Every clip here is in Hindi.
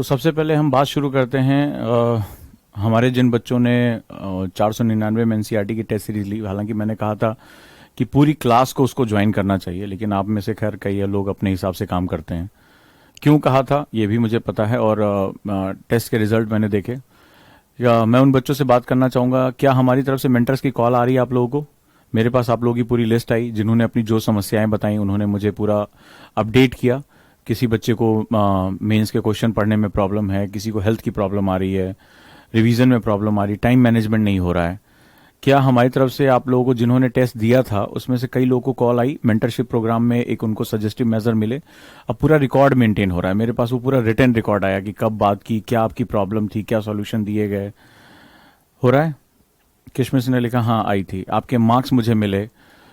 तो सबसे पहले हम बात शुरू करते हैं हमारे जिन बच्चों ने 499 में एनसीईआरटी की टेस्ट सीरीज ली। हालांकि मैंने कहा था कि पूरी क्लास को उसको ज्वाइन करना चाहिए, लेकिन आप में से खैर कई लोग अपने हिसाब से काम करते हैं। क्यों कहा था ये भी मुझे पता है, और टेस्ट के रिजल्ट मैंने देखे। या मैं उन बच्चों से बात करना चाहूँगा, क्या हमारी तरफ से मेंटर्स की कॉल आ रही है आप लोगों को? मेरे पास आप लोगों की पूरी लिस्ट आई, जिन्होंने अपनी जो समस्याएं बताई उन्होंने मुझे पूरा अपडेट किया। किसी बच्चे को मेंस के क्वेश्चन पढ़ने में प्रॉब्लम है, किसी को हेल्थ की प्रॉब्लम आ रही है, रिवीजन में प्रॉब्लम आ रही, टाइम मैनेजमेंट नहीं हो रहा है। क्या हमारी तरफ से आप लोगों को जिन्होंने टेस्ट दिया था उसमें से कई लोगों को कॉल आई, मेंटरशिप प्रोग्राम में एक उनको सजेस्टिव मेजर मिले, अब पूरा रिकॉर्ड मेंटेन हो रहा है। मेरे पास वो पूरा रिटन रिकॉर्ड आया कि कब बात की, क्या आपकी प्रॉब्लम थी, क्या सॉल्यूशन दिए गए। हो रहा है? किशमिश ने लिखा हाँ आई थी, आपके मार्क्स मुझे मिले।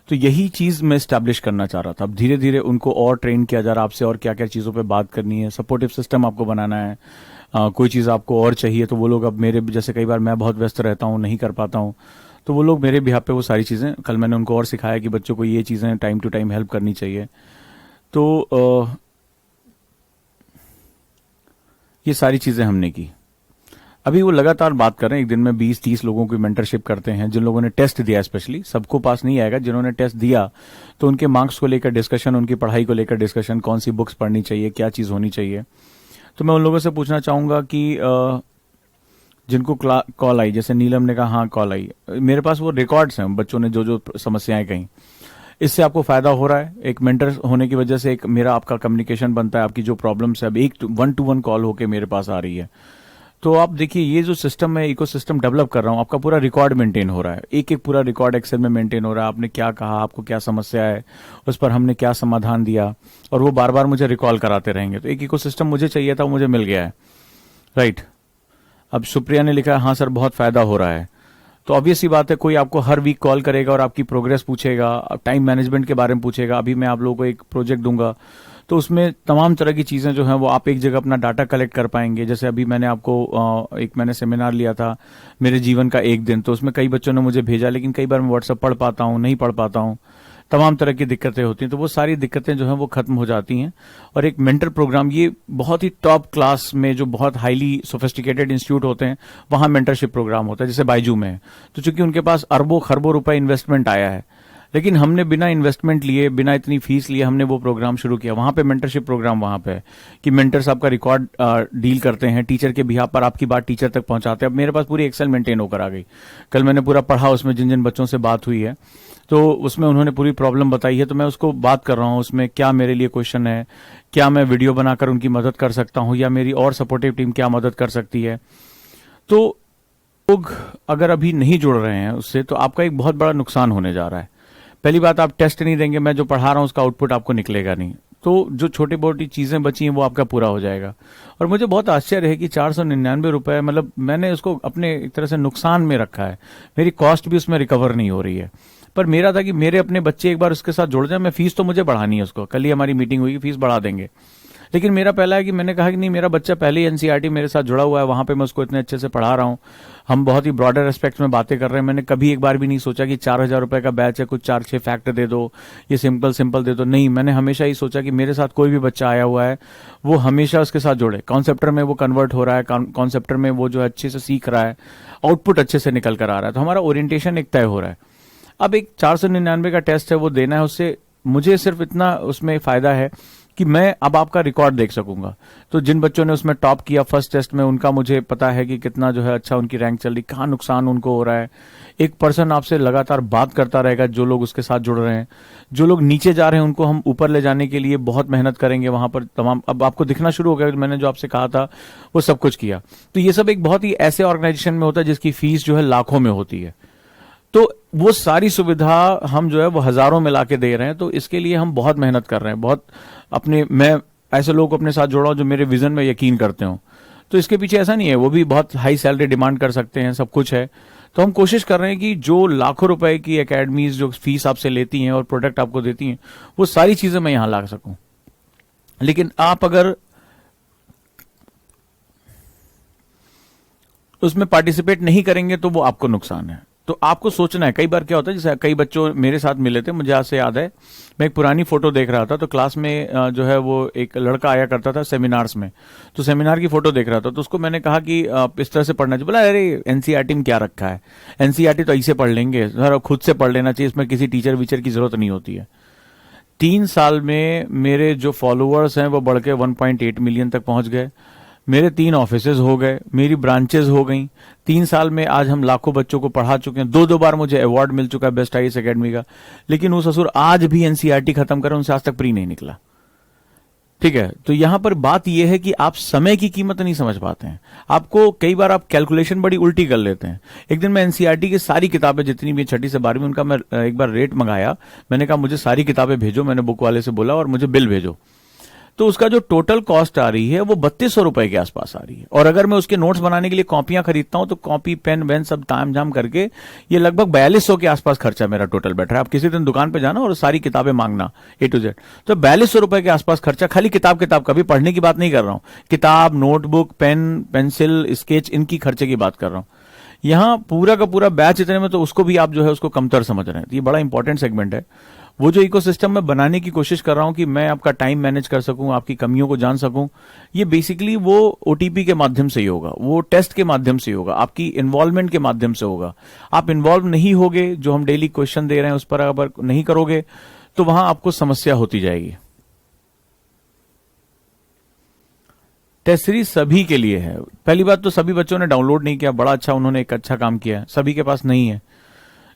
तो यही चीज मैं स्टैब्लिश करना चाह रहा था। अब धीरे धीरे उनको और ट्रेन किया जा रहा है, आपसे और क्या क्या चीजों पे बात करनी है, सपोर्टिव सिस्टम आपको बनाना है। कोई चीज आपको और चाहिए तो वो लोग, अब मेरे जैसे कई बार मैं बहुत व्यस्त रहता हूँ, नहीं कर पाता हूँ, तो वो लोग मेरे बिहाफ पे वो सारी चीजें, कल मैंने उनको और सिखाया कि बच्चों को ये चीजें टाइम टू टाइम हेल्प करनी चाहिए। तो ये सारी चीजें हमने की। अभी वो लगातार बात कर रहे हैं, एक दिन में 20-30 लोगों की मेंटरशिप करते हैं, जिन लोगों ने टेस्ट दिया। स्पेशली सबको पास नहीं आएगा, जिन्होंने टेस्ट दिया तो उनके मार्क्स को लेकर डिस्कशन, उनकी पढ़ाई को लेकर डिस्कशन, कौन सी बुक्स पढ़नी चाहिए, क्या चीज होनी चाहिए। तो मैं उन लोगों से पूछना चाहूंगा कि जिनको कॉल आई, जैसे नीलम ने कहा हाँ कॉल आई, मेरे पास वो रिकॉर्ड्स हैं बच्चों ने जो जो समस्याएं कही। इससे आपको फायदा हो रहा है, एक मेंटर होने की वजह से एक मेरा आपका कम्युनिकेशन बनता है, आपकी जो प्रॉब्लम्स है अब एक 1-to-1 कॉल होके मेरे पास आ रही है। तो आप देखिए ये जो सिस्टम मैं इकोसिस्टम डेवलप कर रहा हूँ, आपका पूरा रिकॉर्ड मेंटेन हो रहा है, एक एक पूरा रिकॉर्ड एक्सेल में मेंटेन हो रहा है। आपने क्या कहा, आपको क्या समस्या है, उस पर हमने क्या समाधान दिया, और वो बार बार मुझे रिकॉल कराते रहेंगे। तो एक इकोसिस्टम मुझे चाहिए था, वो मुझे मिल गया है। राइट। अब सुप्रिया ने लिखा है हाँ सर बहुत फायदा हो रहा है। तो ऑब्वियस सी बात है, कोई आपको हर वीक कॉल करेगा और आपकी प्रोग्रेस पूछेगा, टाइम मैनेजमेंट के बारे में पूछेगा। अभी मैं आप लोगों को एक प्रोजेक्ट दूंगा तो उसमें तमाम तरह की चीजें जो हैं वो आप एक जगह अपना डाटा कलेक्ट कर पाएंगे। जैसे अभी मैंने आपको एक मैंने सेमिनार लिया था, मेरे जीवन का एक दिन, तो उसमें कई बच्चों ने मुझे भेजा, लेकिन कई बार मैं व्हाट्सएप पढ़ पाता हूँ, नहीं पढ़ पाता हूँ, तमाम तरह की दिक्कतें होती हैं। तो वो सारी दिक्कतें जो हैं वो खत्म हो जाती हैं। और एक मेंटर प्रोग्राम, ये बहुत ही टॉप क्लास में जो बहुत हाईली सोफिस्टिकेटेड इंस्टीट्यूट होते हैं वहां मेंटरशिप प्रोग्राम होता है, जैसे बायजू में है। तो चूंकि उनके पास अरबों खरबों रुपए इन्वेस्टमेंट आया है, लेकिन हमने बिना इन्वेस्टमेंट लिए, बिना इतनी फीस लिए हमने वो प्रोग्राम शुरू किया। वहां पे मेंटरशिप प्रोग्राम वहां पे है कि मेंटर्स आपका रिकॉर्ड डील करते हैं, टीचर के बिहाफ पर आपकी बात टीचर तक पहुंचाते हैं। अब मेरे पास पूरी एक्सेल मेंटेन होकर आ गई। कल मैंने पूरा पढ़ा, उसमें जिन जिन बच्चों से बात हुई है तो उसमें उन्होंने पूरी प्रॉब्लम बताई है, तो मैं उसको बात कर रहा हूँ, उसमें क्या मेरे लिए क्वेश्चन है, क्या मैं वीडियो बनाकर उनकी मदद कर सकता हूँ, या मेरी और सपोर्टिव टीम क्या मदद कर सकती है। तो लोग अगर अभी नहीं जुड़ रहे हैं उससे, तो आपका एक बहुत बड़ा नुकसान होने जा रहा है। पहली बात, आप टेस्ट नहीं देंगे, मैं जो पढ़ा रहा हूं उसका आउटपुट आपको निकलेगा नहीं, तो जो छोटी मोटी चीजें बची हैं वो आपका पूरा हो जाएगा। और मुझे बहुत आश्चर्य है कि 499 रुपए, मतलब मैंने उसको अपने एक तरह से नुकसान में रखा है, मेरी कॉस्ट भी उसमें रिकवर नहीं हो रही है। पर मेरा था कि मेरे अपने बच्चे एक बार उसके साथ जुड़ जाए, मैं फीस तो मुझे बढ़ानी है उसको, कल ही हमारी मीटिंग हुई, फीस बढ़ा देंगे। लेकिन मेरा पहला है कि मैंने कहा कि नहीं, मेरा बच्चा पहले ही एनसीईआरटी मेरे साथ जुड़ा हुआ है, वहां पे मैं उसको इतने अच्छे से पढ़ा रहा हूँ, हम बहुत ही ब्रॉडर एस्पेक्ट में बातें कर रहे हैं। मैंने कभी एक बार भी नहीं सोचा कि 4,000 रुपए का बैच है, कुछ 4-6 फैक्ट दे दो, ये सिंपल सिंपल दे दो। नहीं, मैंने हमेशा ही सोचा कि मेरे साथ कोई भी बच्चा आया हुआ है वो हमेशा उसके साथ जुड़े, कॉन्सेप्टर में वो कन्वर्ट हो रहा है, कॉन्सेप्टर में वो जो अच्छे से सीख रहा है, आउटपुट अच्छे से निकल कर आ रहा है, तो हमारा ओरिएंटेशन एक तय हो रहा है। अब एक 499 का टेस्ट है वो देना है, उससे मुझे सिर्फ इतना उसमें फायदा है कि मैं अब आपका रिकॉर्ड देख सकूंगा। तो जिन बच्चों ने उसमें टॉप किया फर्स्ट टेस्ट में, उनका मुझे पता है कि कितना जो है अच्छा उनकी रैंक चल रही, कहाँ नुकसान उनको हो रहा है। एक पर्सन आपसे लगातार बात करता रहेगा, जो लोग उसके साथ जुड़ रहे हैं। जो लोग नीचे जा रहे हैं उनको हम ऊपर ले जाने के लिए बहुत मेहनत करेंगे वहां पर तमाम। अब आपको दिखना शुरू हो गया, मैंने जो आपसे कहा था वो सब कुछ किया। तो ये सब एक बहुत ही ऐसे ऑर्गेनाइजेशन में होता है जिसकी फीस जो है लाखों में होती है, तो वो सारी सुविधा हम जो है वो हजारों में लाके दे रहे हैं। तो इसके लिए हम बहुत मेहनत कर रहे हैं, बहुत अपने, मैं ऐसे लोग अपने साथ जोड़ा जो मेरे विजन में यकीन करते हो। तो इसके पीछे ऐसा नहीं है, वो भी बहुत हाई सैलरी डिमांड कर सकते हैं, सब कुछ है। तो हम कोशिश कर रहे हैं कि जो लाखों रुपए की एकेडमीज जो फीस आपसे लेती हैं और प्रोडक्ट आपको देती हैं, वो सारी चीजें मैं यहां ला सकूं। लेकिन आप अगर उसमें पार्टिसिपेट नहीं करेंगे तो वो आपको नुकसान है। तो आपको सोचना है। कई बार क्या होता है, जैसे कई बच्चों मेरे साथ मिले थे, मुझे आज से याद है, मैं एक पुरानी फोटो देख रहा था, तो क्लास में जो है वो एक लड़का आया करता था सेमिनार्स में, तो सेमिनार की फोटो देख रहा था, तो उसको मैंने कहा कि इस तरह से पढ़ना चाहिए। बोला अरे एनसीईआरटी में क्या रखा है, एनसीईआरटी तो ऐसे पढ़ लेंगे सर, खुद से पढ़ लेना चाहिए, इसमें किसी टीचर वीचर की जरूरत नहीं होती है। 3 साल में मेरे जो फॉलोअर्स हैं वो बढ़ के 1.8 मिलियन तक पहुंच गए, मेरे 3 ऑफिसेज हो गए, मेरी ब्रांचेस हो गई। 3 साल में आज हम लाखों बच्चों को पढ़ा चुके हैं, 2 बार मुझे अवार्ड मिल चुका है बेस्ट आईएएस एकेडमी का। लेकिन वो ससुर आज भी एनसीईआरटी खत्म करें, उनसे आज तक प्री नहीं निकला। ठीक है, तो यहां पर बात यह है कि आप समय की कीमत नहीं समझ पाते हैं। आपको कई बार आप कैलकुलेशन बड़ी उल्टी कर लेते हैं। एक दिन मैं एनसीईआरटी की सारी किताबें जितनी भी 6ठी से 12वीं, उनका मैं एक बार रेट मंगाया। मैंने कहा मुझे सारी किताबें भेजो, मैंने बुक वाले से बोला, और मुझे बिल भेजो। तो उसका जो टोटल कॉस्ट आ रही है वो 3200 रुपए के आसपास आ रही है। और अगर मैं उसके नोट्स बनाने के लिए कॉपियां खरीदता हूं तो कॉपी पेन वेन सब ताम झाम करके ये लगभग 4200 के आसपास खर्चा मेरा टोटल बैठ रहा है। आप किसी दिन दुकान पे जाना और सारी किताबें मांगना A to Z, तो 4200 रुपए के आसपास खर्चा, खाली किताब कभी पढ़ने की बात नहीं कर रहा हूं, किताब, नोटबुक, पेन, पेंसिल, स्केच, इनकी खर्चे की बात कर रहा हूं। यहां पूरा का पूरा बैच इतने में, तो उसको भी आप जो है उसको कमतर समझ रहे हैं। तो ये बड़ा इंपॉर्टेंट सेगमेंट है। वो जो इकोसिस्टम मैं बनाने की कोशिश कर रहा हूं कि मैं आपका टाइम मैनेज कर सकूं, आपकी कमियों को जान सकूं, ये बेसिकली वो ओटीपी के माध्यम से ही होगा, वो टेस्ट के माध्यम से होगा, आपकी इन्वॉल्वमेंट के माध्यम से होगा। आप इन्वॉल्व नहीं होगे, जो हम डेली क्वेश्चन दे रहे हैं उस पर अगर नहीं करोगे तो वहां आपको समस्या होती जाएगी। टेस्ट सीरीज सभी के लिए है। पहली बात तो सभी बच्चों ने डाउनलोड नहीं किया, बड़ा अच्छा, उन्होंने एक अच्छा काम किया है। सभी के पास नहीं है,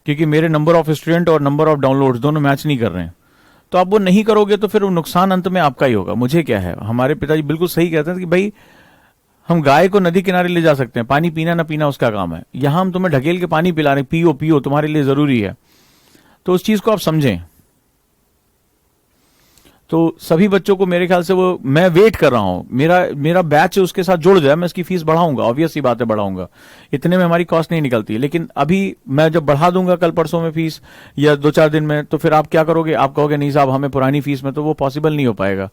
क्योंकि मेरे नंबर ऑफ स्टूडेंट और नंबर ऑफ डाउनलोड्स दोनों मैच नहीं कर रहे हैं। तो आप वो नहीं करोगे तो फिर वो नुकसान अंत में आपका ही होगा। मुझे क्या है, हमारे पिताजी बिल्कुल सही कहते हैं कि भाई हम गाय को नदी किनारे ले जा सकते हैं, पानी पीना ना पीना उसका काम है। यहां हम तुम्हें ढकेल के पानी पिला रहे हैं, पियो पियो, तुम्हारे लिए जरूरी है। तो उस चीज को आप समझें। तो सभी बच्चों को मेरे ख्याल से वो मैं वेट कर रहा हूं, मेरा बैच उसके साथ जुड़ जाए, मैं इसकी फीस बढ़ाऊंगा, ऑब्वियस सी बात है बढ़ाऊंगा। इतने में हमारी कॉस्ट नहीं निकलती। लेकिन अभी मैं जब बढ़ा दूंगा कल परसों में फीस या 2-4 दिन में, तो फिर आप क्या करोगे, आप कहोगे नहीं साहब हमें पुरानी फीस में, तो वो पॉसिबल नहीं हो पाएगा।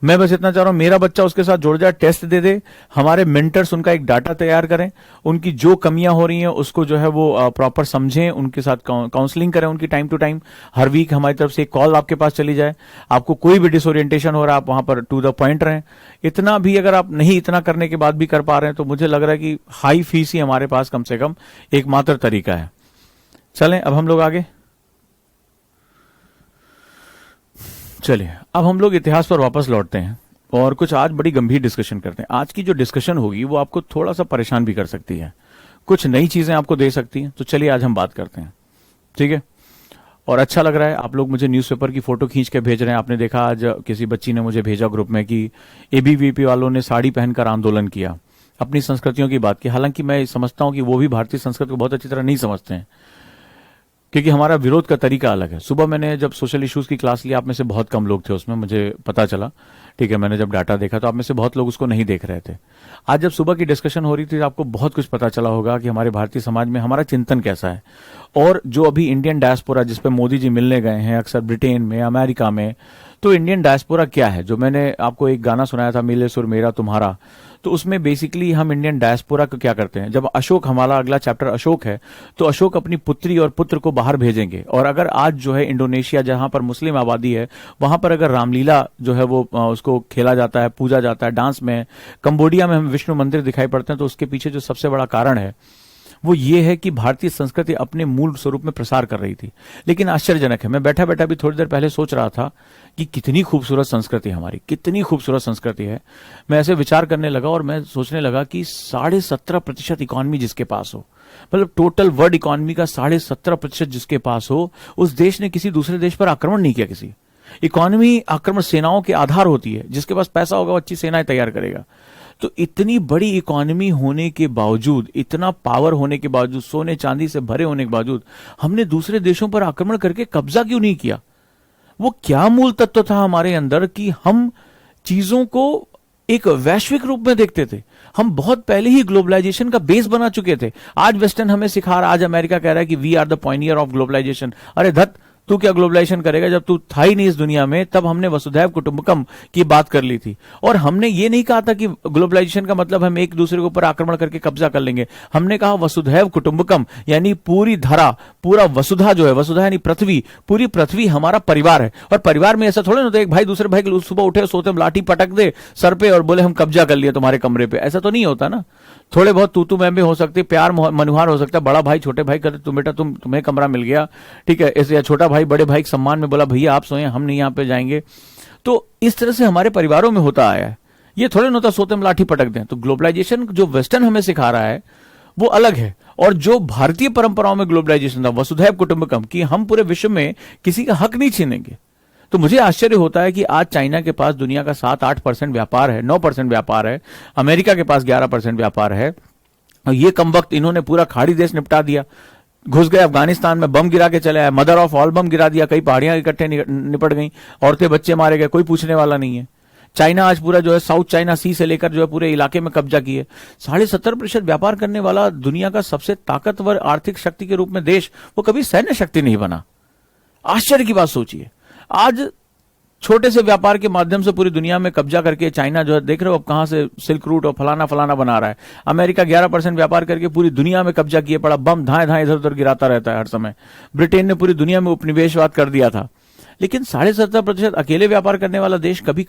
मैं बस इतना चाह रहा हूं मेरा बच्चा उसके साथ जुड़ जाए, टेस्ट दे दे, हमारे मेंटर्स उनका एक डाटा तैयार करें, उनकी जो कमियां हो रही हैं उसको जो है वो प्रॉपर समझें, उनके साथ काउंसलिंग करें उनकी टाइम टू टाइम। हर वीक हमारी तरफ से एक कॉल आपके पास चली जाए। आपको कोई भी डिसोरिएंटेशन हो रहा है, आप वहां पर टू द पॉइंट रहें। इतना भी अगर आप नहीं, इतना करने के बाद भी कर पा रहे हैं, तो मुझे लग रहा है कि हाई फीस ही हमारे पास कम से कम एकमात्र तरीका है। चलें अब हम लोग आगे चलिए, अब हम लोग इतिहास पर वापस लौटते हैं और कुछ आज बड़ी गंभीर डिस्कशन करते हैं। आज की जो डिस्कशन होगी वो आपको थोड़ा सा परेशान भी कर सकती है, कुछ नई चीजें आपको दे सकती हैं। तो चलिए आज हम बात करते हैं, ठीक है। और अच्छा लग रहा है, आप लोग मुझे न्यूज़पेपर की फोटो खींच के भेज रहे हैं। आपने देखा आज किसी बच्ची ने मुझे भेजा ग्रुप में कि एबीवीपी वालों ने साड़ी पहनकर आंदोलन किया, अपनी संस्कृतियों की बात की। हालांकि मैं समझता हूं कि वो भी भारतीय संस्कृति को बहुत अच्छी तरह नहीं समझते हैं, क्योंकि हमारा विरोध का तरीका अलग है। सुबह मैंने जब सोशल इश्यूज की क्लास ली, आप में से बहुत कम लोग थे उसमें, मुझे पता चला, ठीक है। मैंने जब डाटा देखा तो आप में से बहुत लोग उसको नहीं देख रहे थे। आज जब सुबह की डिस्कशन हो रही थी, आपको बहुत कुछ पता चला होगा कि हमारे भारतीय समाज में हमारा चिंतन कैसा है। और जो अभी इंडियन डायस्पोरा, जिसपे मोदी जी मिलने गए हैं अक्सर ब्रिटेन में, अमेरिका में, तो इंडियन डायस्पोरा क्या है, जो मैंने आपको एक गाना सुनाया था, मिले सुर मेरा तुम्हारा, तो उसमें बेसिकली हम इंडियन डायस्पोरा को क्या करते हैं। जब अशोक, हमारा अगला चैप्टर अशोक है, तो अशोक अपनी पुत्री और पुत्र को बाहर भेजेंगे। और अगर आज जो है इंडोनेशिया, जहां पर मुस्लिम आबादी है, वहां पर अगर रामलीला जो है वो उसको खेला जाता है, पूजा जाता है डांस में, कंबोडिया में हमें विष्णु मंदिर दिखाई पड़ते हैं, तो उसके पीछे जो सबसे बड़ा कारण है वो ये है कि भारतीय संस्कृति अपने मूल स्वरूप में प्रसार कर रही थी। लेकिन आश्चर्यजनक है, मैं बैठा बैठा भी थोड़ी देर पहले सोच रहा था कि कितनी खूबसूरत संस्कृति हमारी, कितनी खूबसूरत संस्कृति है। मैं ऐसे विचार करने लगा और मैं सोचने लगा कि 17.5% इकोनॉमी जिसके पास हो, मतलब टोटल वर्ल्ड इकोनॉमी का 17.5% जिसके पास हो, उस देश ने किसी दूसरे देश पर आक्रमण नहीं किया। किसी इकोनॉमी आक्रमण सेनाओं के आधार होती है, जिसके पास पैसा होगा वो अच्छी सेनाएं तैयार करेगा। तो इतनी बड़ी इकोनॉमी होने के बावजूद, इतना पावर होने के बावजूद, सोने चांदी से भरे होने के बावजूद, हमने दूसरे देशों पर आक्रमण करके कब्जा क्यों नहीं किया? वो क्या मूल तत्व था हमारे अंदर कि हम चीजों को एक वैश्विक रूप में देखते थे। हम बहुत पहले ही ग्लोबलाइजेशन का बेस बना चुके थे। आज वेस्टर्न हमें सिखा रहा, आज अमेरिका कह रहा है कि we are the pioneer of globalisation. अरे धत, तू क्या ग्लोबलाइजेशन करेगा, जब तू था ही नहीं इस दुनिया में। तब हमने वसुधैव कुटुंबकम की बात कर ली थी, और हमने ये नहीं कहा था कि ग्लोबलाइजेशन का मतलब हम एक दूसरे के ऊपर आक्रमण करके कब्जा कर लेंगे। हमने कहा वसुधैव कुटुंबकम, यानी पूरी धरा, पूरा वसुधा जो है, वसुधा यानी पृथ्वी, पूरी पृथ्वी हमारा परिवार है। और परिवार में ऐसा थोड़ा ना होता है एक भाई दूसरे भाई को सुबह उठे सोते में लाठी पटक दे सर पे और बोले हम कब्जा कर लिए तुम्हारे कमरे पे, ऐसा तो नहीं होता ना। थोड़े बहुत तू मैं भी हो सकती, प्यार मनुहार हो सकता है, बड़ा भाई छोटे भाई कहते तुम बेटा तुम्हें कमरा मिल गया, ठीक है, ऐसे, या छोटा भाई बड़े भाई के सम्मान में बोला भैया आप सोए, हम नहीं यहाँ पे जाएंगे। तो इस तरह से हमारे परिवारों में होता आया है, ये थोड़े ना होता सोते में लाठी पटक दें। तो ग्लोबलाइजेशन जो वेस्टर्न हमें सिखा रहा है वो अलग है, और जो भारतीय परंपराओं में ग्लोबलाइजेशन था वसुधैव कुटुंबकम, कि हम पूरे विश्व में किसी का हक नहीं छीनेंगे। तो मुझे आश्चर्य होता है कि आज चाइना के पास दुनिया का 7-8% व्यापार है, 9% व्यापार है, अमेरिका के पास 11% व्यापार है, और ये कम वक्त इन्होंने पूरा खाड़ी देश निपटा दिया, घुस गए अफगानिस्तान में, बम गिरा के चले आए, मदर ऑफ ऑल बम गिरा दिया, कई पहाड़ियां इकट्ठे निपट गई, औरतें बच्चे मारे गए, कोई पूछने वाला नहीं है। चाइना आज पूरा जो है साउथ चाइना सी से लेकर जो है पूरे इलाके में कब्जा किए। 70.5% व्यापार करने वाला दुनिया का सबसे ताकतवर आर्थिक शक्ति के रूप में देश, वो कभी सैन्य शक्ति नहीं बना। आश्चर्य की बात सोचिए, आज छोटे से व्यापार के माध्यम से पूरी दुनिया में कब्जा करके चाइना जो है, देख रहे हो अब कहां से सिल्क रूट और फलाना फलाना बना रहा है। अमेरिका 11% व्यापार करके पूरी दुनिया में कब्जा किए पड़ा, बम धाए धाए इधर उधर गिराता रहता है हर समय। ब्रिटेन ने पूरी दुनिया में उपनिवेशवाद कर दिया था। लेकिन 70.5% अकेले व्यापार करने वाला देश कभी